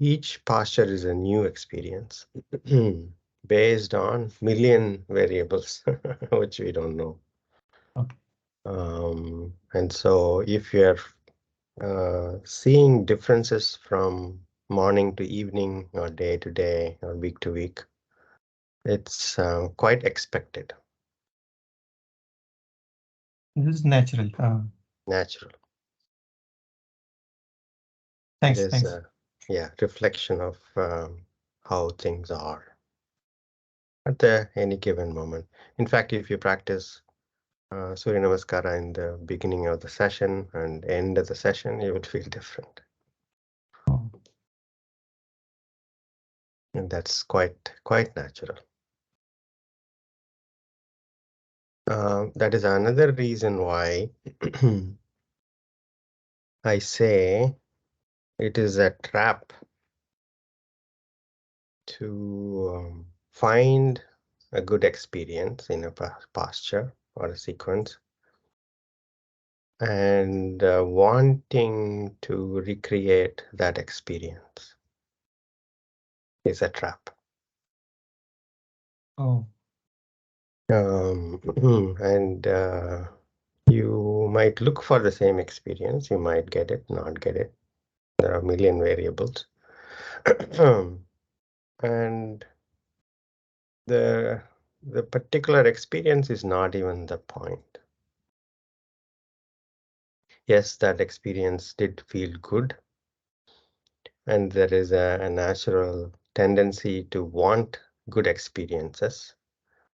Each posture is a new experience based on million variables, which we don't know. Okay. And so if you're seeing differences from morning to evening or day to day or week to week, it's quite expected, This is natural. natural. It Thanks. is Thanks. a reflection of how things are at any given moment. In fact, if you practice Surya Namaskara in the beginning of the session and end of the session, you would feel different. Oh, And that's quite natural. That is another reason why I say it is a trap to find a good experience in a posture or a sequence and wanting to recreate that experience is a trap. oh, And you might look for the same experience, you might get it, not get it. There are a million variables. And the particular experience is not even the point. Yes, that experience did feel good, and there is a natural tendency to want good experiences.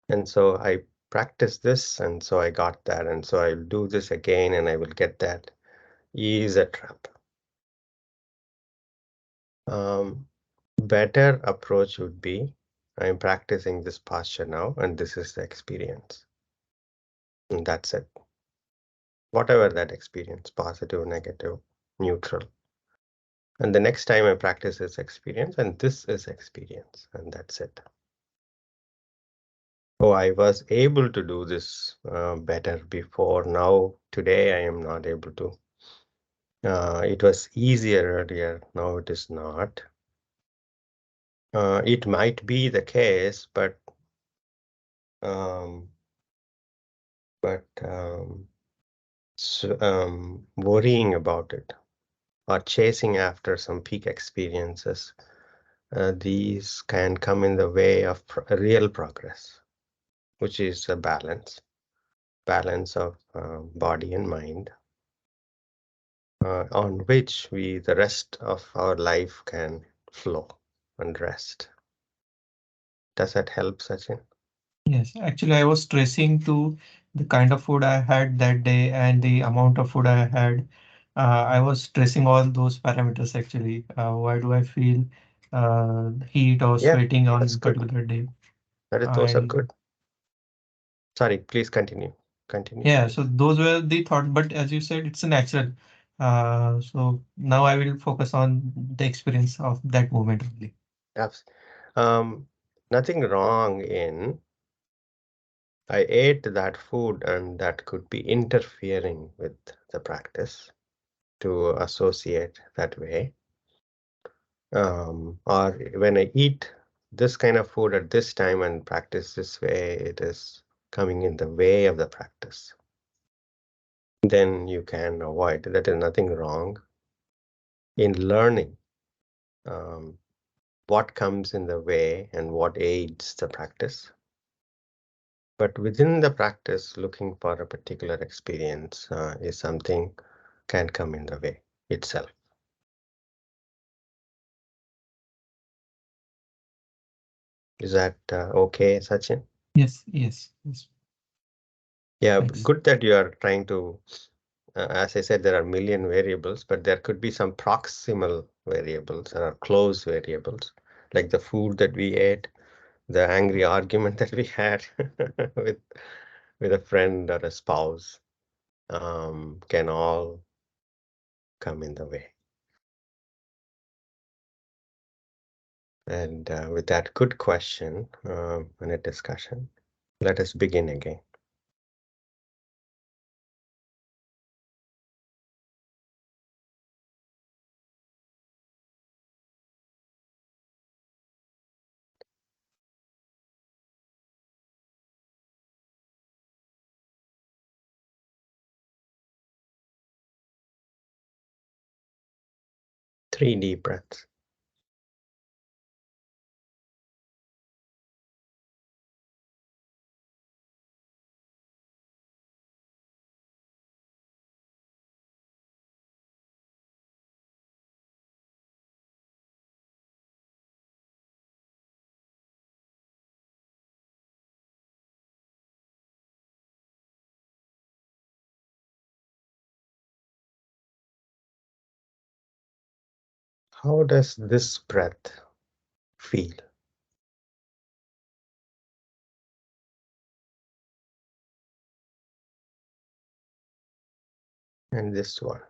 And so I practice this, and so I got that, and so I'll do this again, and I will get that. Is a trap. Better approach would be, I'm practicing this posture now, and this is the experience. And that's it. Whatever that experience, positive, negative, neutral. And the next time I practice this experience, and this is experience, and that's it. Oh, I was able to do this better before. Now, today, I am not able to. It was easier earlier. Now it is not. It might be the case, but um, worrying about it or chasing after some peak experiences, these can come in the way of real progress, which is a balance of body and mind, on which the rest of our life can flow and rest. Does that help, Sachin? yes. Actually, I was stressing to the kind of food I had that day and the amount of food I had. I was stressing all those parameters actually. Why do I feel heat or Yeah, sweating that's on good. particular day? Those are And good. Sorry, please continue. Continue, yeah, so please. those were the thought, but as you said, it's a natural. So now I will focus on the experience of that moment only. Abs- Um, Nothing wrong in I ate that food and that could be interfering with the practice to associate that way. Or when I eat this kind of food at this time and practice this way, it is coming in the way of the practice. Then you can avoid. That is nothing wrong in learning what comes in the way and what aids the practice. But within the practice, looking for a particular experience is something can come in the way itself. Is that okay, Sachin? Yes, yes, yes. Yeah, Thanks. good that you are trying to, as I said, there are a million variables, but there could be some proximal variables or close variables, like the food that we ate, the angry argument that we had with a friend or a spouse, can all come in the way. And with that good question and a discussion, let us begin again. 3 deep breaths. How does this breath feel? And this one,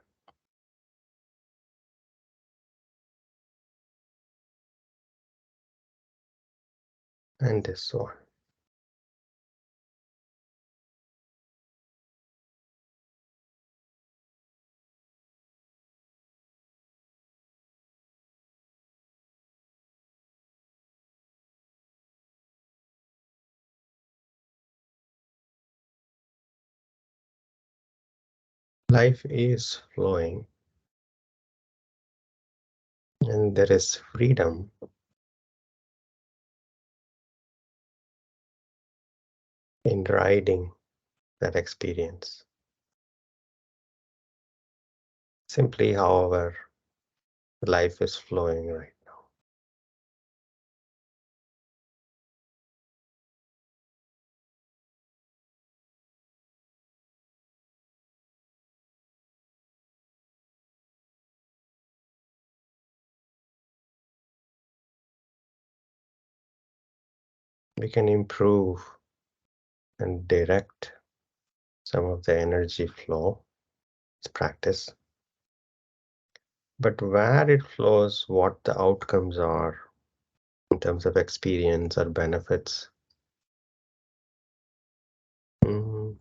and this one. Life is flowing, and there is freedom in riding that experience. Simply, however, life is flowing right now. We can improve and direct some of the energy flow. It's practice. But where it flows, what the outcomes are in terms of experience or benefits, mm,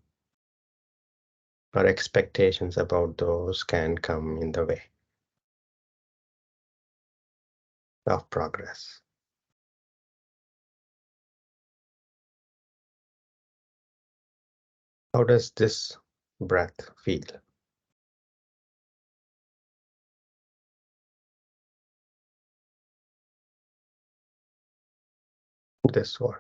or expectations about those can come in the way of progress. How does this breath feel? This one,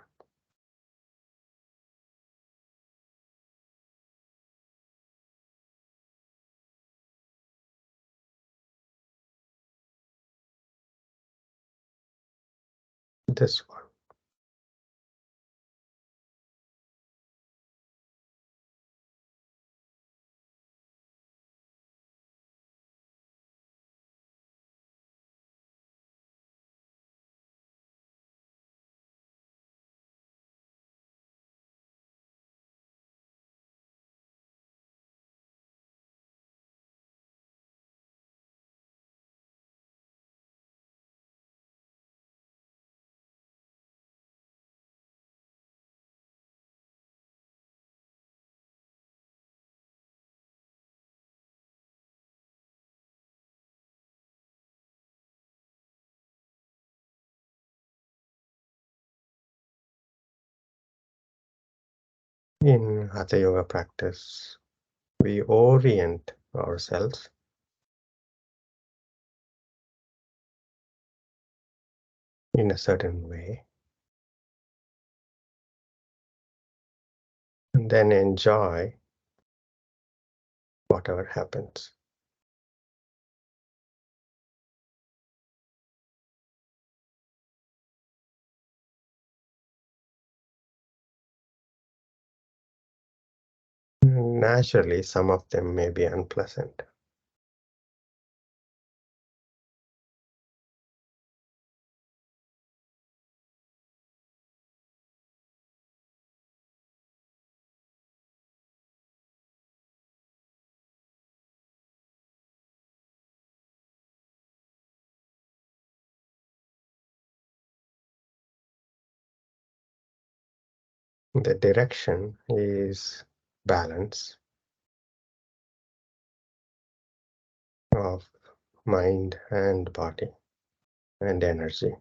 this one. In Hatha Yoga practice, we orient ourselves in a certain way and then enjoy whatever happens. Naturally, some of them may be unpleasant. The direction is balance of mind and body and energy.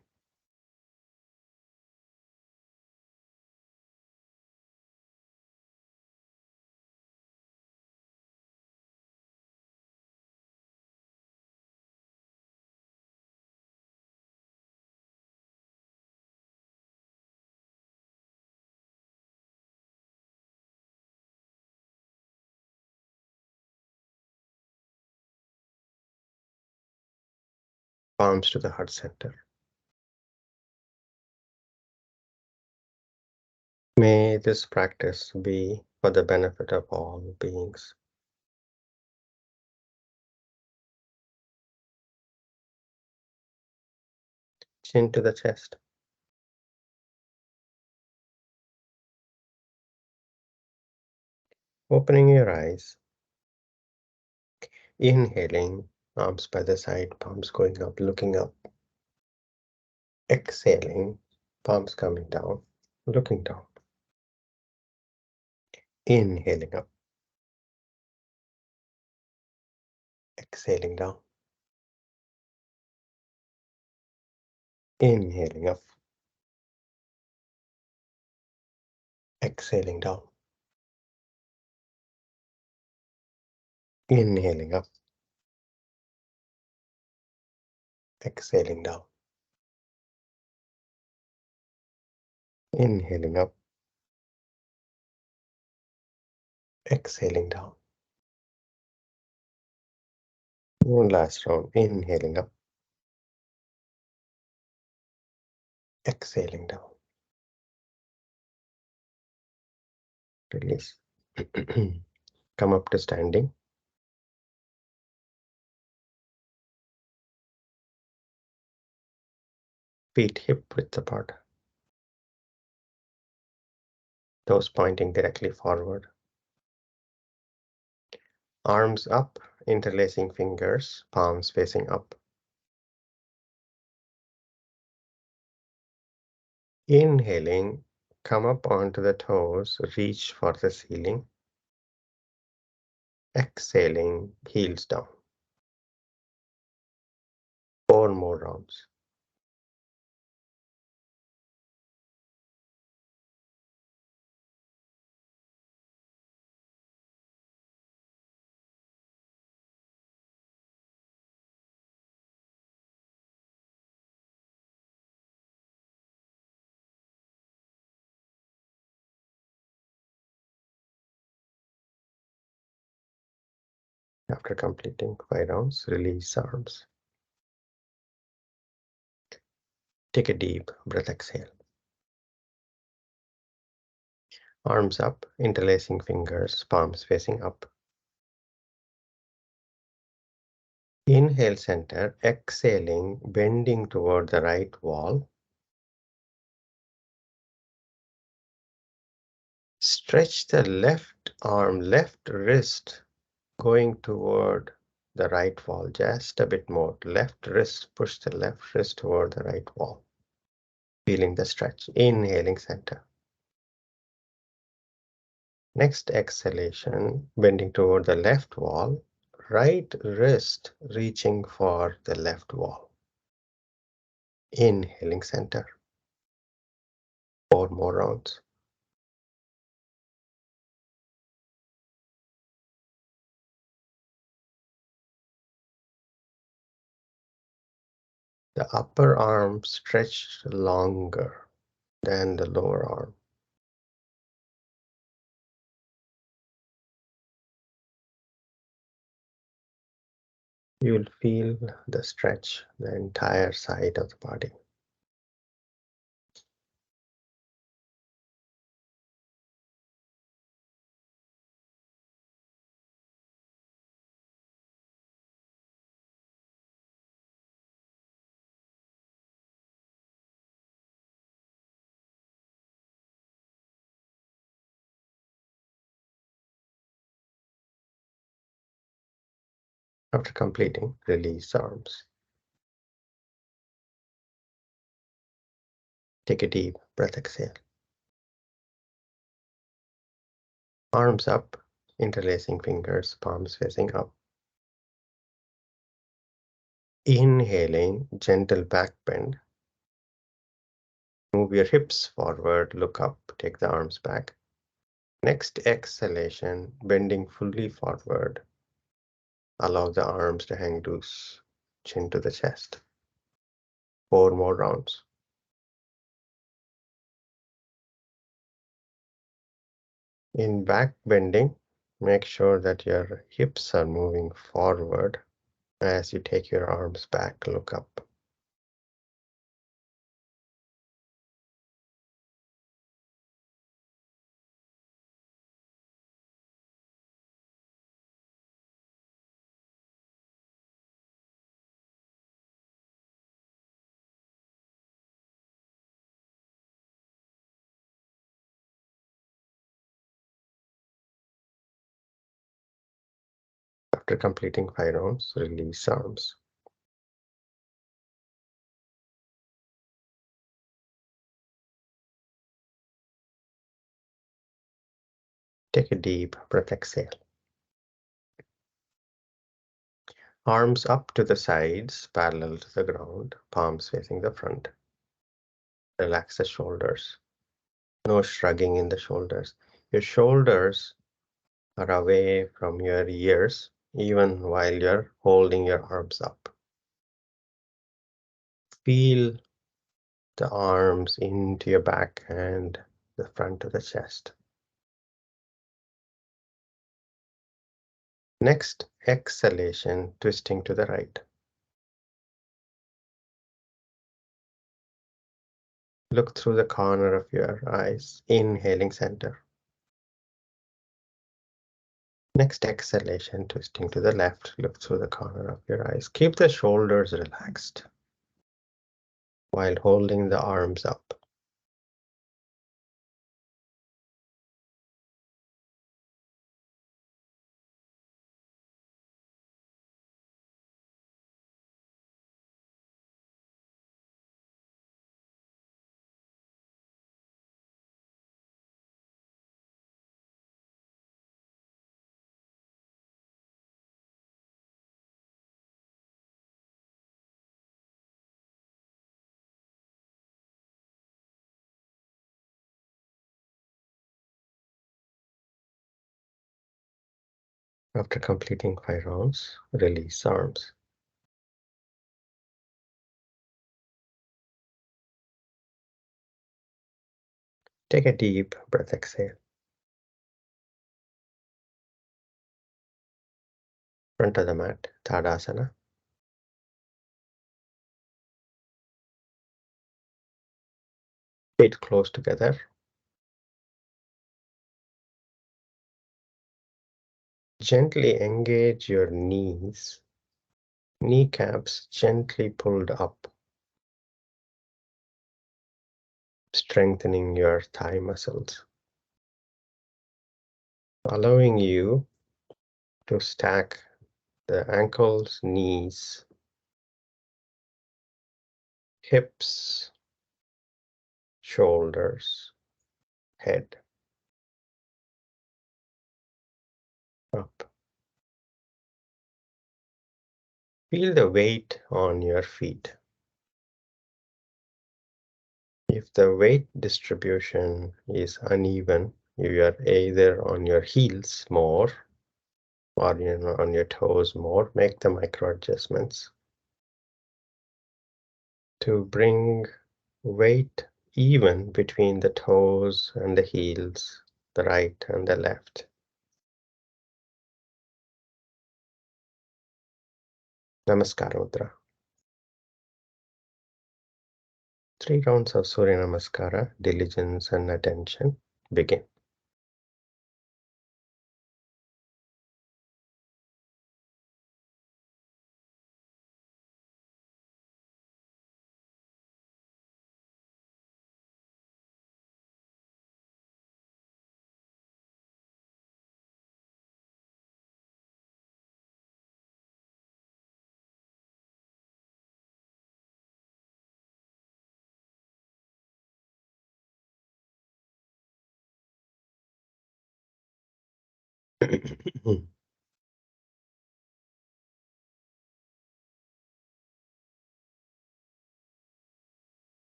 palms to the heart center. May this practice be for the benefit of all beings. Chin to the chest. Opening your eyes. Inhaling, arms by the side, palms going up, looking up. Exhaling, palms coming down, looking down. Inhaling up. Exhaling down. Inhaling up. Exhaling down. Inhaling up. Exhaling down. Inhaling up. Exhaling down. One last round. Inhaling up. Exhaling down. Release. Come up to standing. Feet hip width apart. Toes pointing directly forward. Arms up, interlacing fingers, palms facing up. Inhaling, come up onto the toes, reach for the ceiling. Exhaling, heels down. 4 more rounds. After completing 5 rounds, release arms. Take a deep breath, exhale. Arms up, interlacing fingers, palms facing up. Inhale center, exhaling, bending toward the right wall. Stretch the left arm, left wrist going toward the right wall, just a bit more. Left wrist, push the left wrist toward the right wall. Feeling the stretch. Inhaling center. Next exhalation, bending toward the left wall, right wrist reaching for the left wall. Inhaling center. 4 more rounds. The upper arm stretched longer than the lower arm. You will feel the stretch the entire side of the body. After completing, release arms. Take a deep breath, exhale. Arms up, interlacing fingers, palms facing up. Inhaling, gentle back bend. Move your hips forward, look up, take the arms back. Next exhalation, bending fully forward. Allow the arms to hang loose, chin to the chest. 4 more rounds. In back bending, make sure that your hips are moving forward as you take your arms back, look up. After completing 5 rounds, release arms. Take a deep breath, exhale. Arms up to the sides, parallel to the ground, palms facing the front. Relax the shoulders. No shrugging in the shoulders. Your shoulders are away from your ears, even while you're holding your arms up. Feel the arms into your back and the front of the chest. Next, exhalation, twisting to the right. Look through the corner of your eyes, inhaling center. Next exhalation, twisting to the left, look through the corner of your eyes. Keep the shoulders relaxed while holding the arms up. After completing 5 rounds, release arms. Take a deep breath, exhale. Front of the mat, Tadasana. Feet close together. Gently engage your knees. Kneecaps gently pulled up, strengthening your thigh muscles, allowing you to stack the ankles, knees, hips, shoulders, head up. Feel the weight on your feet. If the weight distribution is uneven, you are either on your heels more or on your toes more, make the micro adjustments to bring weight even between the toes and the heels, the right and the left. Namaskar Mudra. 3 rounds of Surya Namaskara, diligence and attention. Begin.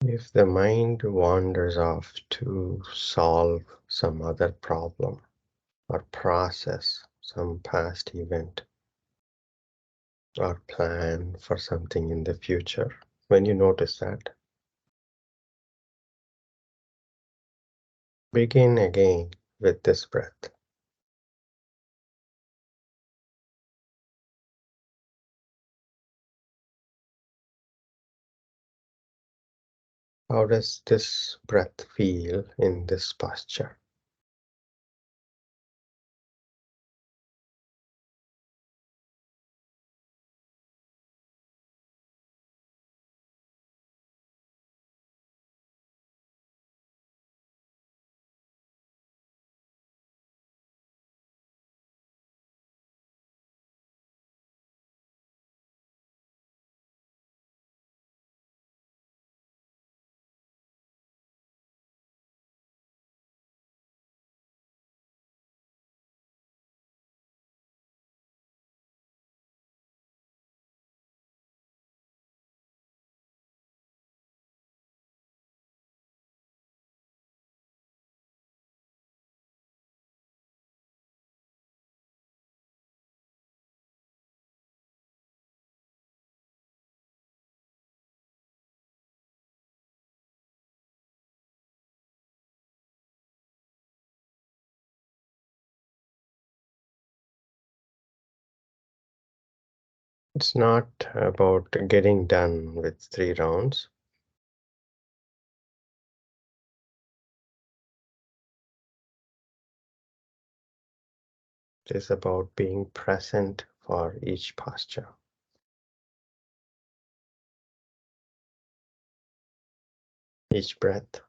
If the mind wanders off to solve some other problem or process some past event or plan for something in the future, when you notice that, begin again with this breath. How does this breath feel in this posture? It's not about getting done with 3 rounds. It is about being present for each posture, each breath.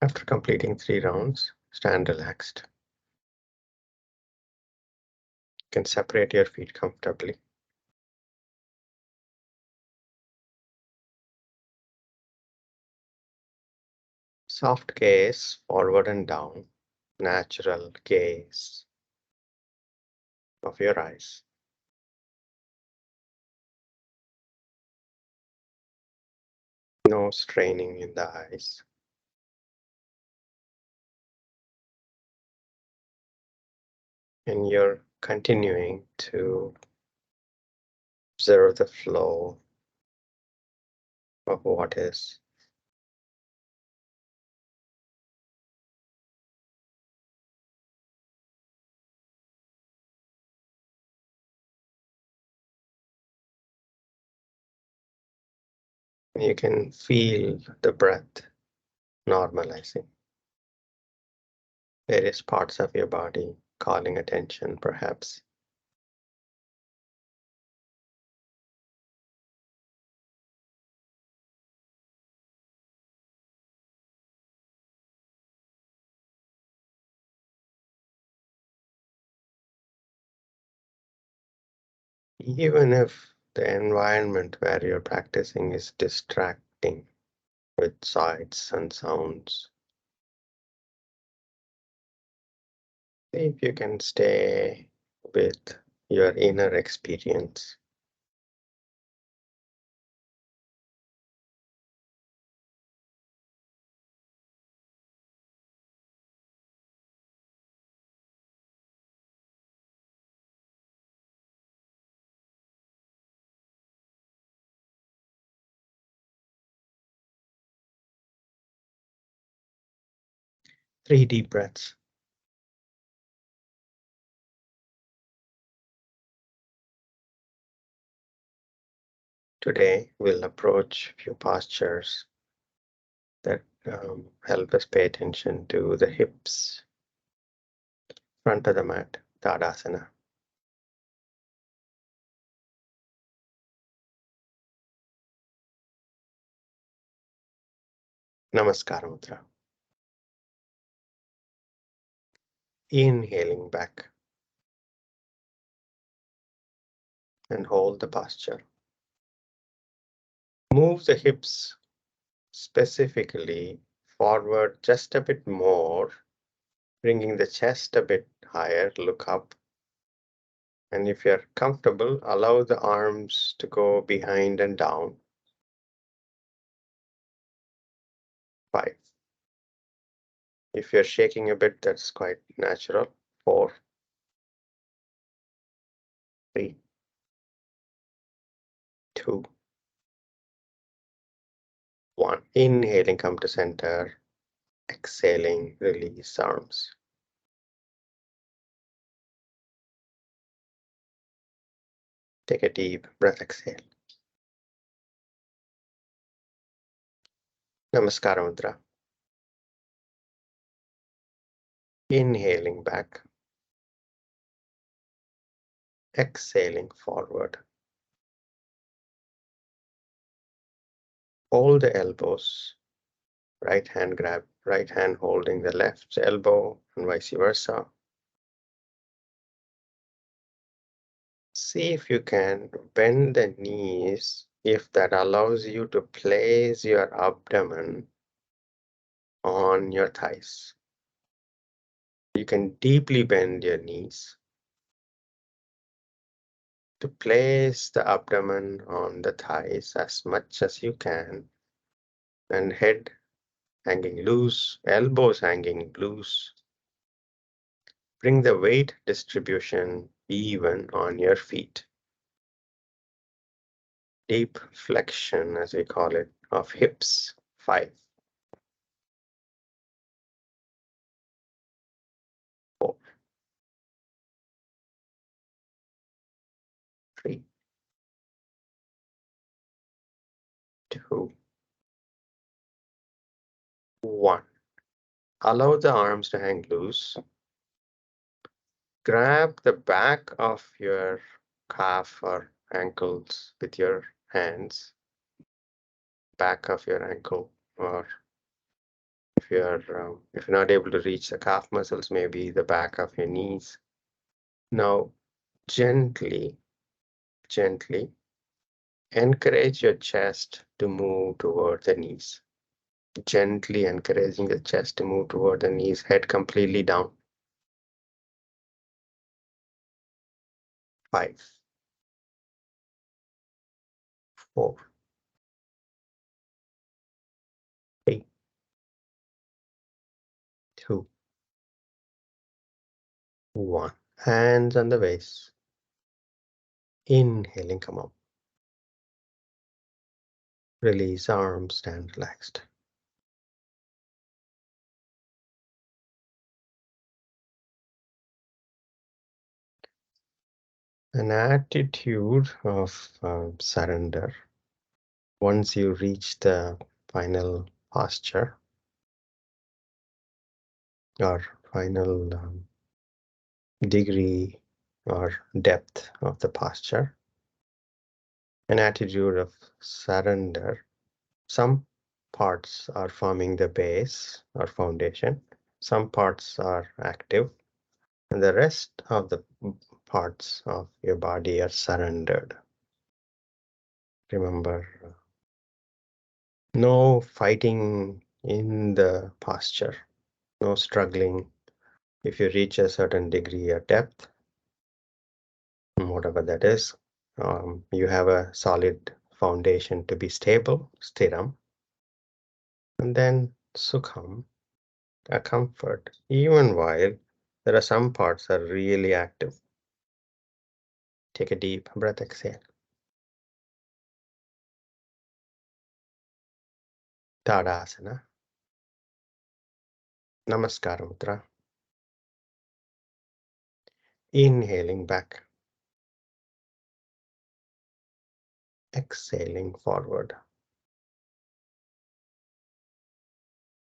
After completing 3 rounds, stand relaxed. You can separate your feet comfortably. Soft gaze forward and down, natural gaze of your eyes. No straining in the eyes. And you're continuing to observe the flow of what is. You can feel the breath normalizing. Various parts of your body calling attention, perhaps. Even if the environment where you're practicing is distracting with sights and sounds, see if you can stay with your inner experience. Three deep breaths. Today, we'll approach a few postures that help us pay attention to the hips, front of the mat, Tadasana. Namaskar Mudra. Inhaling back and hold the posture. Move the hips specifically forward just a bit more, bringing the chest a bit higher, look up. And if you're comfortable, allow the arms to go behind and down. 5. If you're shaking a bit, that's quite natural. 4, 3, 2, 1. Inhaling, come to center. Exhaling, release arms. Take a deep breath, exhale. Namaskar Mudra. Inhaling back. Exhaling forward. Hold the elbows. Right hand grab, right hand holding the left elbow and vice versa. See if you can bend the knees, if that allows you to place your abdomen on your thighs. You can deeply bend your knees to place the abdomen on the thighs as much as you can, and head hanging loose, elbows hanging loose. Bring the weight distribution even on your feet. Deep flexion, as we call it, of hips. 5, 4, 3, 2, 1. Allow the arms to hang loose. Grab the back of your calf or ankles with your hands, back of your ankle, or if you're not able to reach the calf muscles, maybe the back of your knees. Now, gently, gently encourage your chest to move toward the knees. Gently encouraging the chest to move toward the knees, head completely down. 5, 4, 3, 2, 1. Hands on the waist. Inhaling, come up. Release arms, stand relaxed. An attitude of surrender. Once you reach the final posture or final degree or depth of the posture, an attitude of surrender. Some parts are forming the base or foundation, some parts are active, and the rest of the parts of your body are surrendered. Remember, no fighting in the posture, no struggling. If you reach a certain degree or depth, whatever that is, you have a solid foundation to be stable, stiram, and then sukham, a comfort, even while there are some parts that are really active. Take a deep breath, exhale. Tadasana, Namaskara Mudra. Inhaling back, exhaling forward.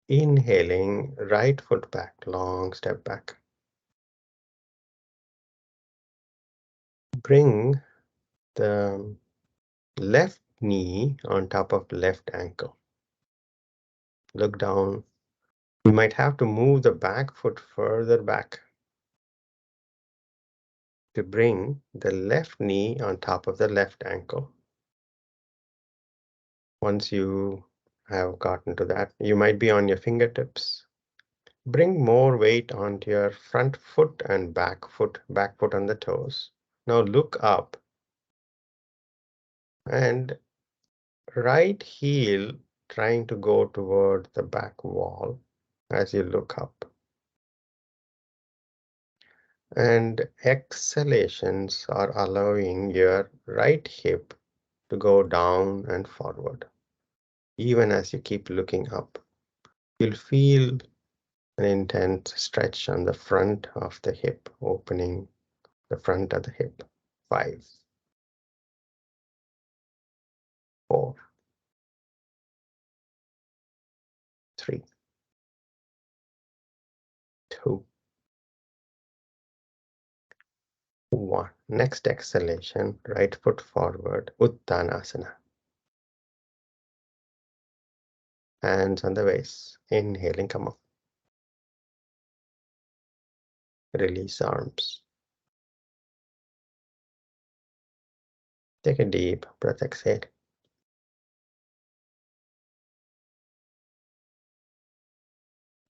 Inhaling, right foot back, long step back. Bring the left knee on top of left ankle. Look down. You might have to move the back foot further back to bring the left knee on top of the left ankle. Once you have gotten to that, you might be on your fingertips. Bring more weight onto your front foot and back foot on the toes. Now look up and right heel trying to go toward the back wall as you look up. And exhalations are allowing your right hip to go down and forward. Even as you keep looking up, you'll feel an intense stretch on the front of the hip, opening the front of the hip. 5, 4, 3, 2, 1. Next exhalation, right foot forward, Uttanasana. Hands on the waist. Inhaling, come up. Release arms. Take a deep breath, exhale.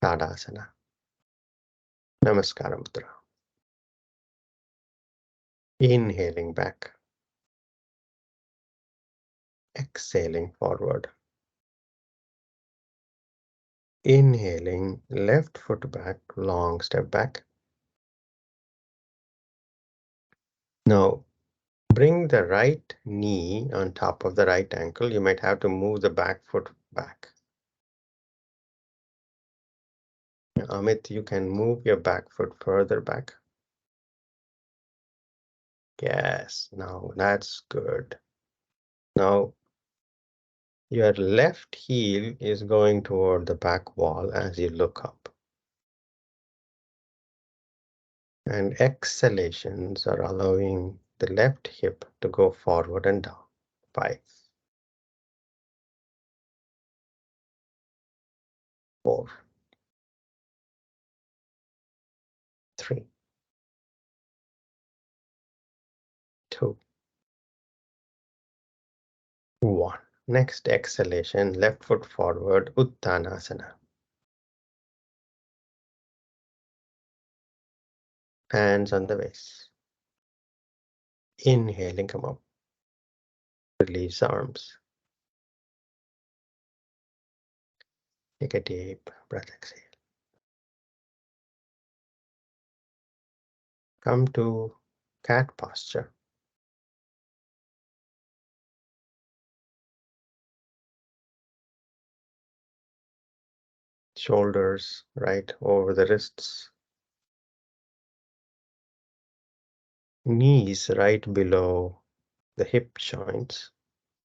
Tadasana. Namaskara Mudra. Inhaling back. Exhaling forward. Inhaling, left foot back, long step back. Now, bring the right knee on top of the right ankle. You might have to move the back foot back. Amit, you can move your back foot further back. Yes, now that's good. Now, your left heel is going toward the back wall as you look up. And exhalations are allowing the left hip to go forward and down. 5, 4, 3, 2, 1. Next exhalation, left foot forward, Uttanasana. Hands on the waist. Inhaling, come up. Release arms. Take a deep breath, exhale. Come to cat posture. Shoulders right over the wrists. Knees right below the hip joints.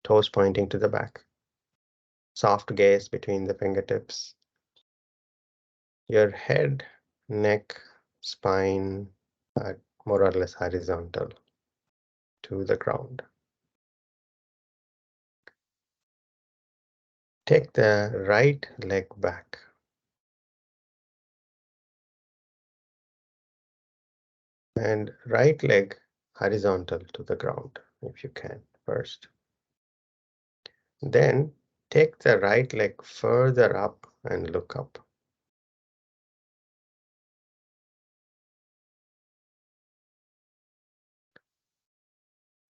Toes pointing to the back. Soft gaze between the fingertips. Your head, neck, spine are more or less horizontal to the ground. Take the right leg back. And right leg horizontal to the ground, if you can, first. Then take the right leg further up and look up.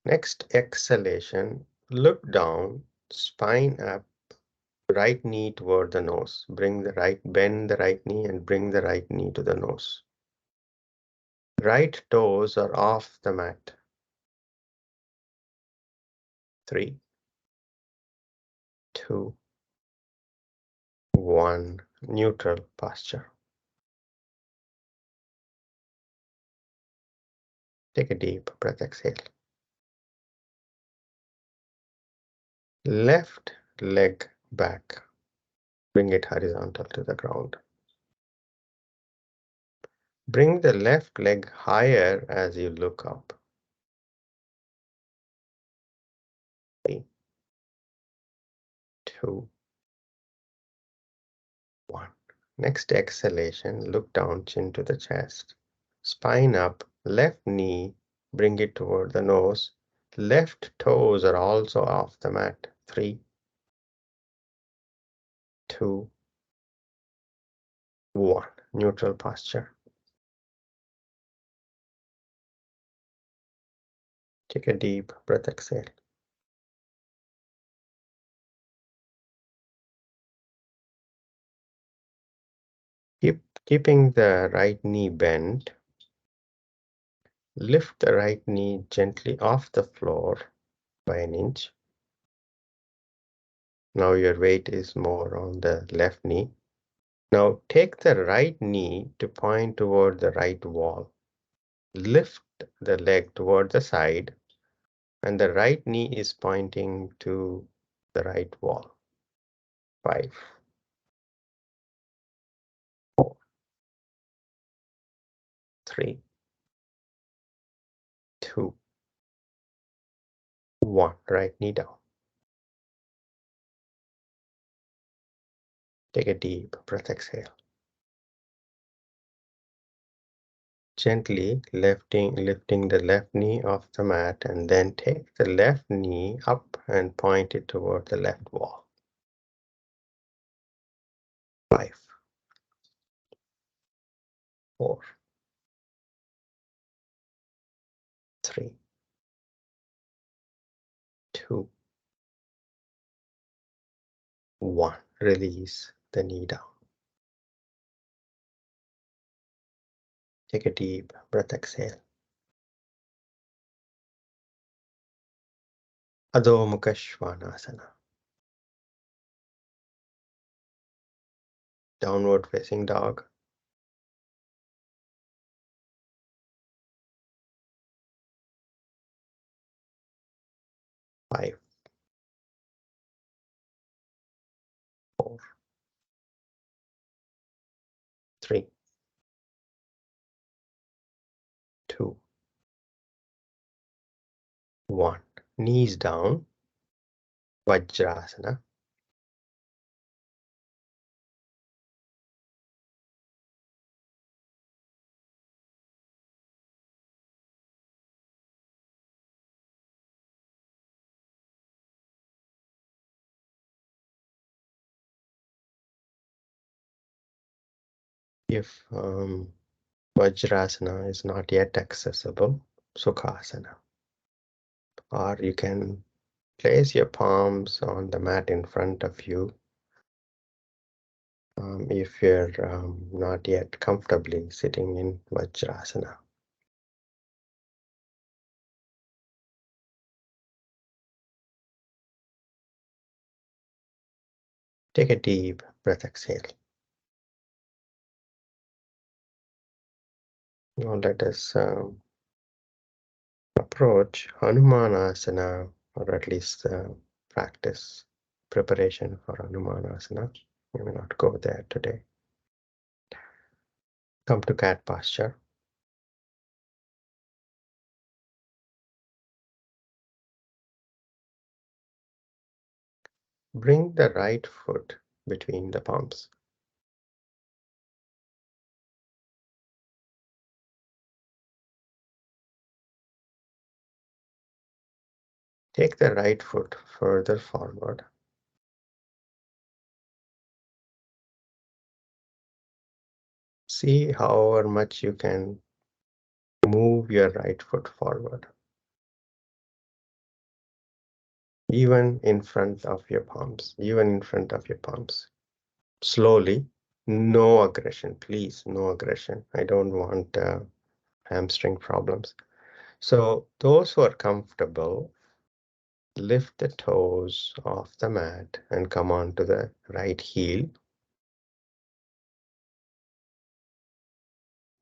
Next exhalation, look down, spine up, right knee toward the nose. Bend the right knee and bring the right knee to the nose. Right toes are off the mat. 3, 2, 1. Neutral posture. Take a deep breath, exhale. Left leg back. Bring it horizontal to the ground. Bring the left leg higher as you look up. 3, 2, 1. Next exhalation, look down, chin to the chest. Spine up, left knee, bring it toward the nose. Left toes are also off the mat. 3, 2, 1. Neutral posture. Take a deep breath, exhale. Keeping the right knee bent, lift the right knee gently off the floor by an inch. Now your weight is more on the left knee. Now take the right knee to point toward the right wall. Lift the leg toward the side, and the right knee is pointing to the right wall. 5, 4, 3, 2, 1. Right knee down. Take a deep breath, exhale. Gently lifting the left knee off the mat, and then take the left knee up and point it toward the left wall. 5, 4, 3, 2, 1. Release the knee down. Take a deep breath, exhale. Adho Mukha Svanasana. Downward facing dog. 5, 4, 3, 2, 1. Knees down. Vajrasana. If Vajrasana is not yet accessible, Sukhasana. Or you can place your palms on the mat in front of you if you're not yet comfortably sitting in Vajrasana. Take a deep breath, exhale. Now let us approach Hanumanasana, or at least practice preparation for Hanumanasana. We will not go there today. Come to cat posture. Bring the right foot between the palms. Take the right foot further forward. See however much you can move your right foot forward, even in front of your palms, Slowly, no aggression, please, no aggression. I don't want hamstring problems. So those who are comfortable, lift the toes off the mat and come onto the right heel.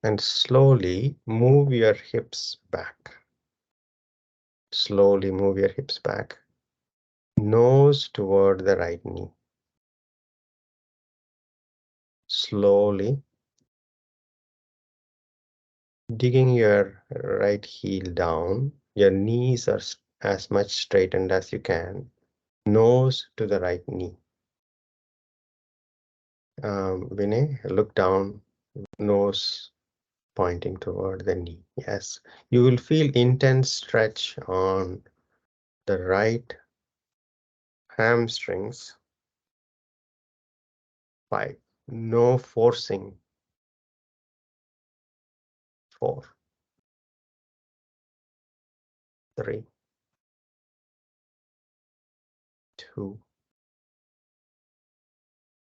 And slowly move your hips back. Slowly move your hips back. Nose toward the right knee. Slowly digging your right heel down. Your knees are as much straightened as you can. Nose to the right knee. Vinay, look down, nose pointing toward the knee. Yes, you will feel intense stretch on the right hamstrings. 5. No forcing. 4, 3, 2,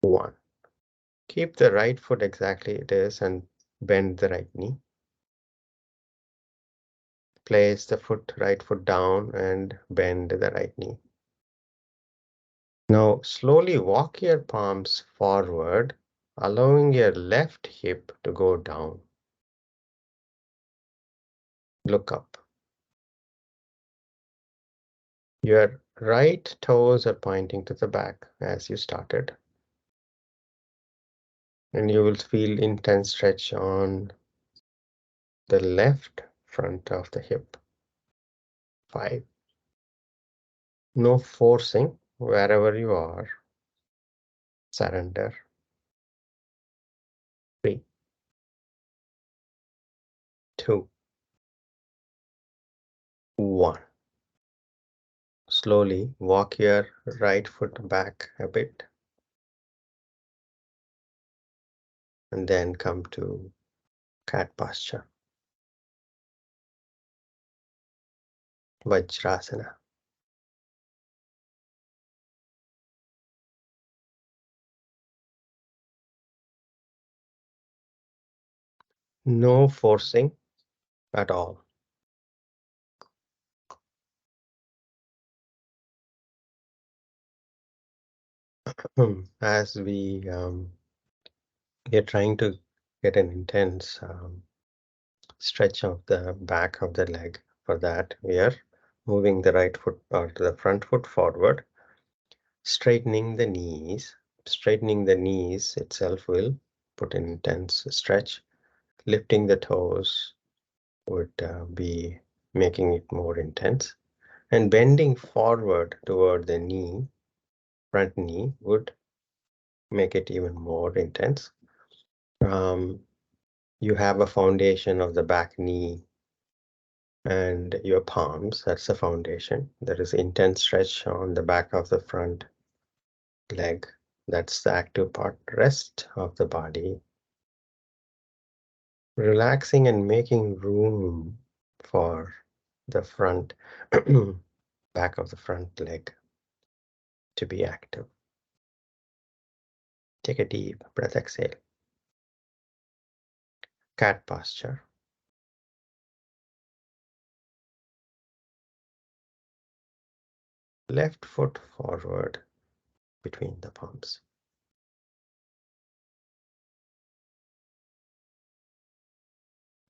1. Keep the right foot exactly it is and bend the right knee. Place the right foot down and bend the right knee. Now slowly walk your palms forward, allowing your left hip to go down. Look up. Your right toes are pointing to the back as you started. And you will feel intense stretch on the left front of the hip. 5. No forcing wherever you are. Surrender. 2, 1. Slowly walk your right foot back a bit and then come to cat posture, Vajrasana. No forcing at all. As we are trying to get an intense stretch of the back of the leg. For that, we are moving the right foot or the front foot forward, straightening the knees. Straightening the knees itself will put an intense stretch. Lifting the toes would be making it more intense. And bending forward toward the knee, front knee, would make it even more intense. You have a foundation of the back knee and your palms. That's the foundation. There is intense stretch on the back of the front leg. That's the active part. Rest of the body, relaxing and making room for the front back of the front leg to be active. Take a deep breath, exhale. Cat posture. Left foot forward between the palms.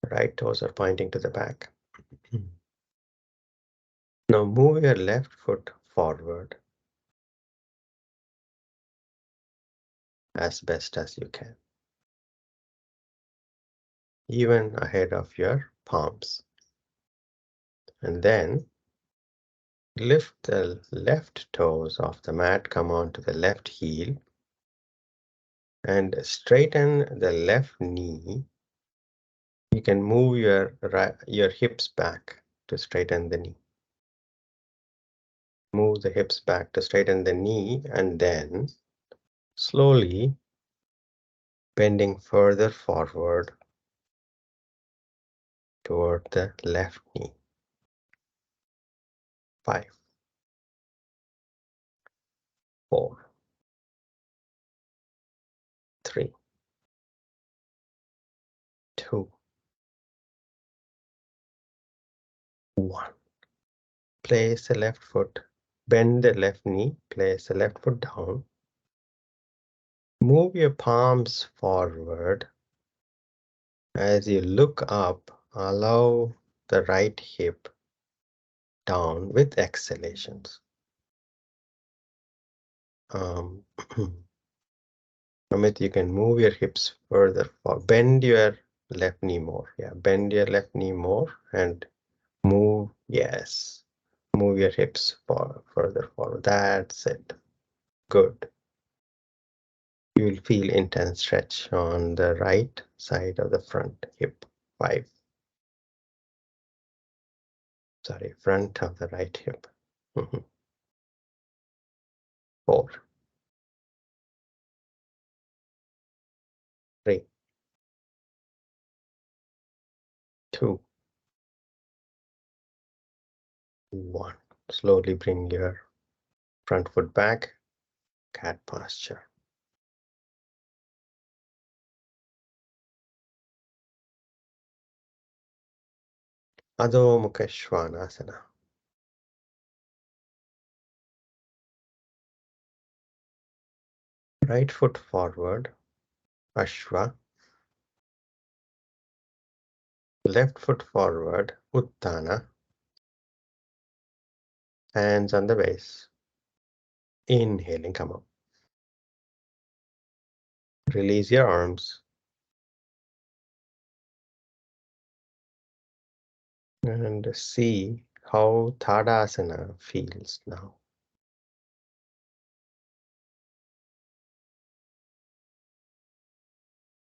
Right toes are pointing to the back. Now move your left foot forward as best as you can, even ahead of your palms. And then lift the left toes off the mat, come onto the left heel, and straighten the left knee. You can move your hips back to straighten the knee. Move the hips back to straighten the knee, and then slowly bending further forward toward the left knee. 5, 4, 3, 2, 1. Place the left foot, bend the left knee, place the left foot down. Move your palms forward. As you look up, allow the right hip down with exhalations. Amit, you can move your hips further forward. Bend your left knee more. Yeah, bend your left knee more and move. Yes, move your hips further forward. That's it. Good. You will feel intense stretch on the right side of the front hip. 5. Sorry, front of the right hip. 4, 3, 2, 1. Slowly bring your front foot back, cat posture. Adho Mukha Svanasana. Right foot forward, Ashwa. Left foot forward, Uttana. Hands on the waist. Inhaling, come up. Release your arms. And see how Tadasana feels now.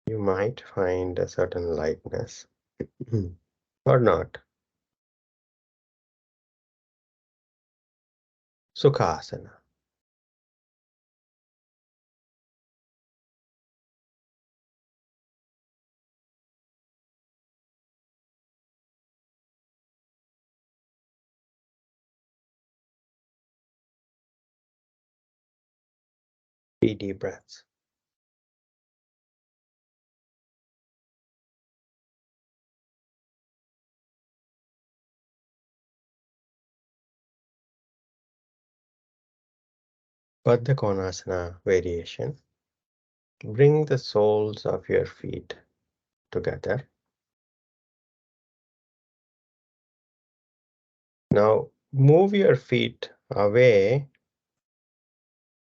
You might find a certain lightness. or not. Sukhasana. Three deep breaths. Baddha Konasana variation. Bring the soles of your feet together. Now move your feet away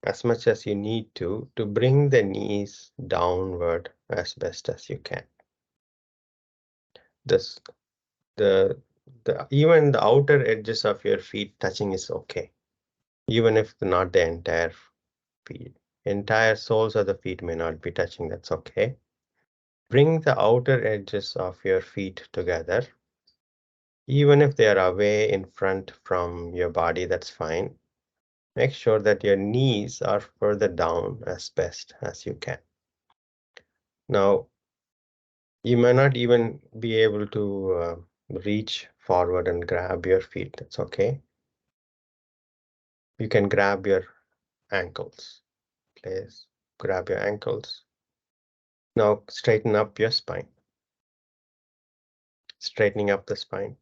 as much as you need to bring the knees downward as best as you can. This the even the outer edges of your feet touching is okay, even if not the entire feet. Entire soles of the feet may not be touching, that's okay. Bring the outer edges of your feet together. Even if they are away in front from your body, that's fine. Make sure that your knees are further down as best as you can. Now, you may not even be able to reach forward and grab your feet. That's okay. You can grab your ankles. Please grab your ankles. Now, straighten up your spine. Straightening up the spine.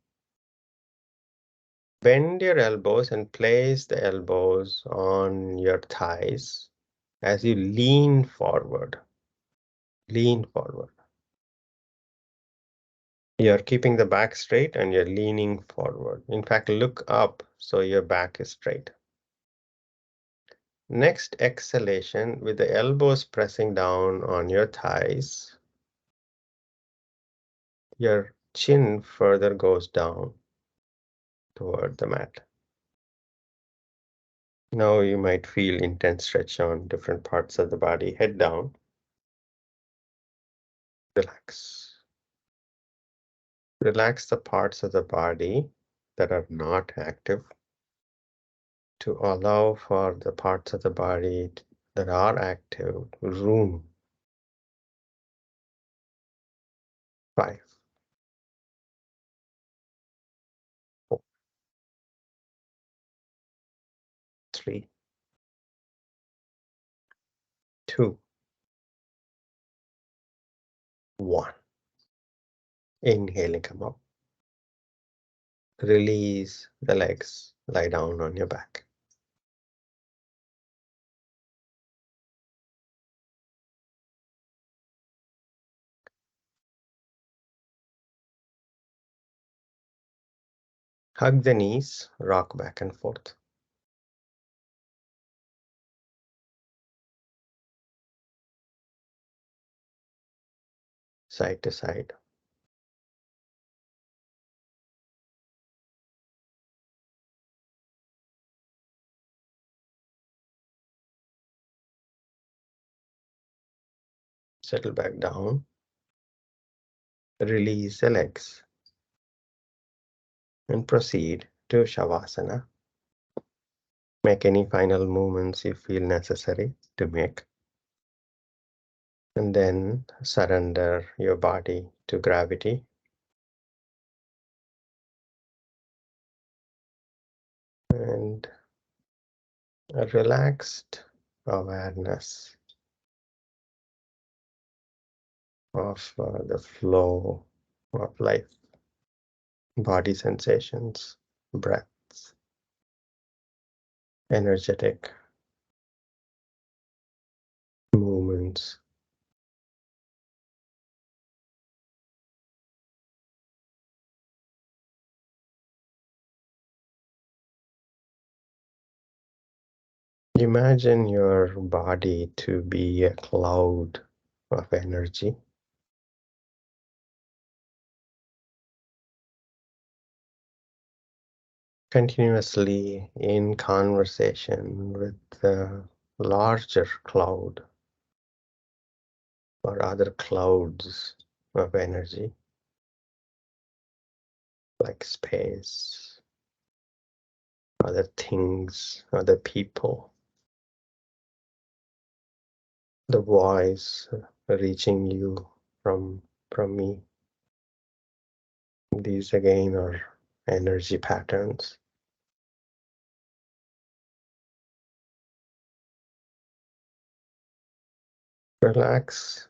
Bend your elbows and place the elbows on your thighs as you lean forward. Lean forward. You're keeping the back straight and you're leaning forward. In fact, look up so your back is straight. Next exhalation with the elbows pressing down on your thighs. Your chin further goes down toward the mat. Now you might feel intense stretch on different parts of the body. Head down. Relax. Relax the parts of the body that are not active to allow for the parts of the body that are active room. 5, 4, 3, 2, 1. Inhaling, come up. Release the legs. Lie down on your back. Hug the knees. Rock back and forth. Side to side. Settle back down. Release the legs. And proceed to Shavasana. Make any final movements you feel necessary to make. And then surrender your body to gravity. And a relaxed awareness of the flow of life, body sensations, breaths, energetic movements. Imagine your body to be a cloud of energy. Continuously in conversation with the larger cloud or other clouds of energy. like space, other things, other people, the voice reaching you from me. These again are energy patterns. Relax.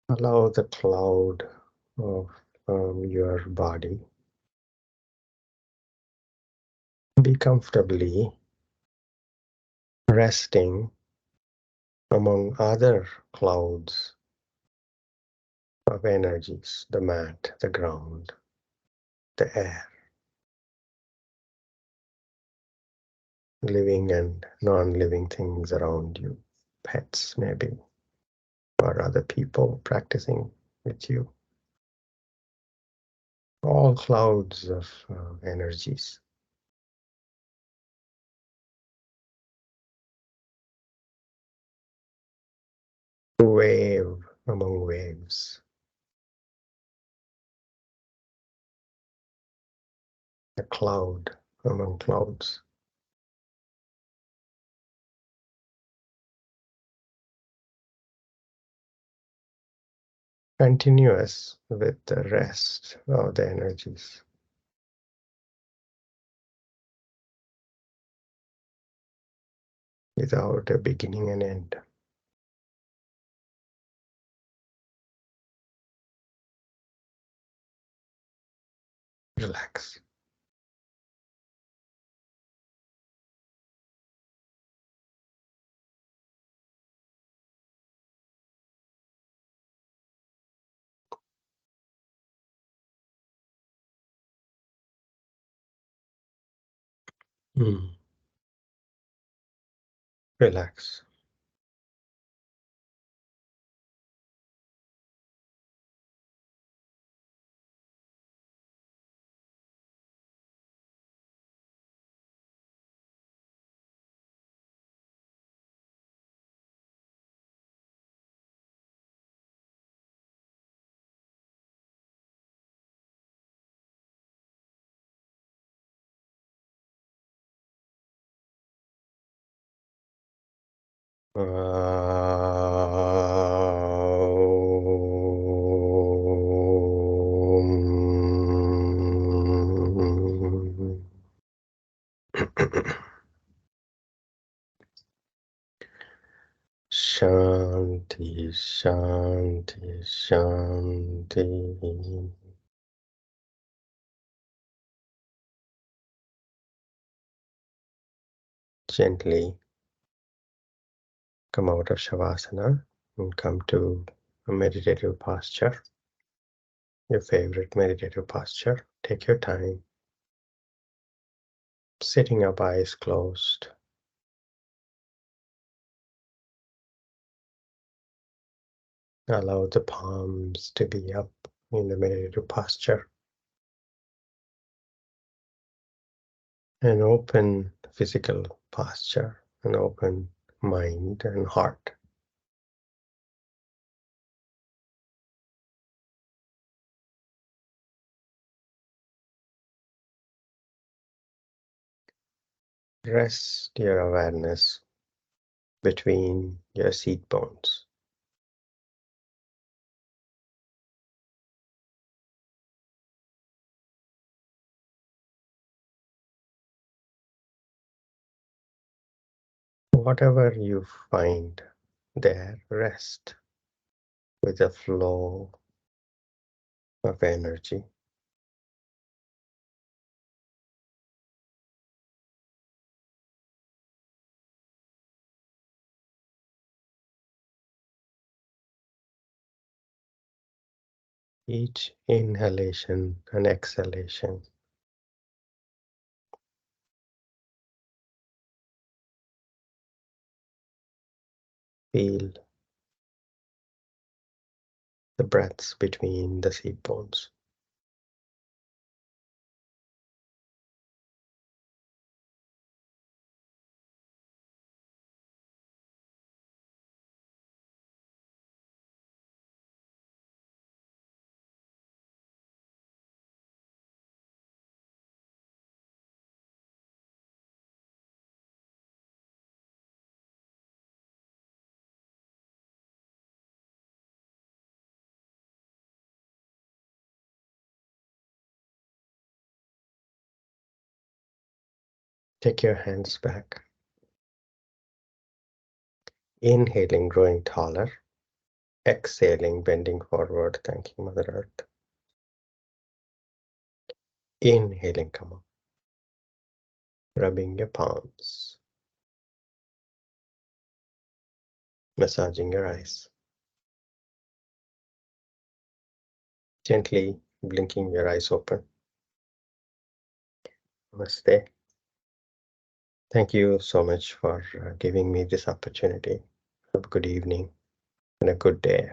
Allow the cloud of your body be comfortably resting among other clouds of energies, the mat, the ground, the air, living and non-living things around you, pets maybe, or other people practicing with you. All clouds of energies. Wave among waves, a cloud among clouds. Continuous with the rest of the energies, without a beginning and end. Relax. Mm. Relax. Shanti, Shanti, Shanti. Gently come out of Shavasana and come to a meditative posture, your favorite meditative posture. Take your time, sitting up, eyes closed. Allow the palms to be up in the meditative posture. An open physical posture, an open mind and heart. Rest your awareness between your seat bones. Whatever you find there, rest with the flow of energy. Each inhalation and exhalation, feel the breaths between the seat bones. Take your hands back. Inhaling, growing taller. Exhaling, bending forward, thanking Mother Earth. Inhaling, come on. Rubbing your palms. Massaging your eyes. Gently blinking your eyes open. Namaste. Thank you so much for giving me this opportunity. Have a good evening and a good day ahead.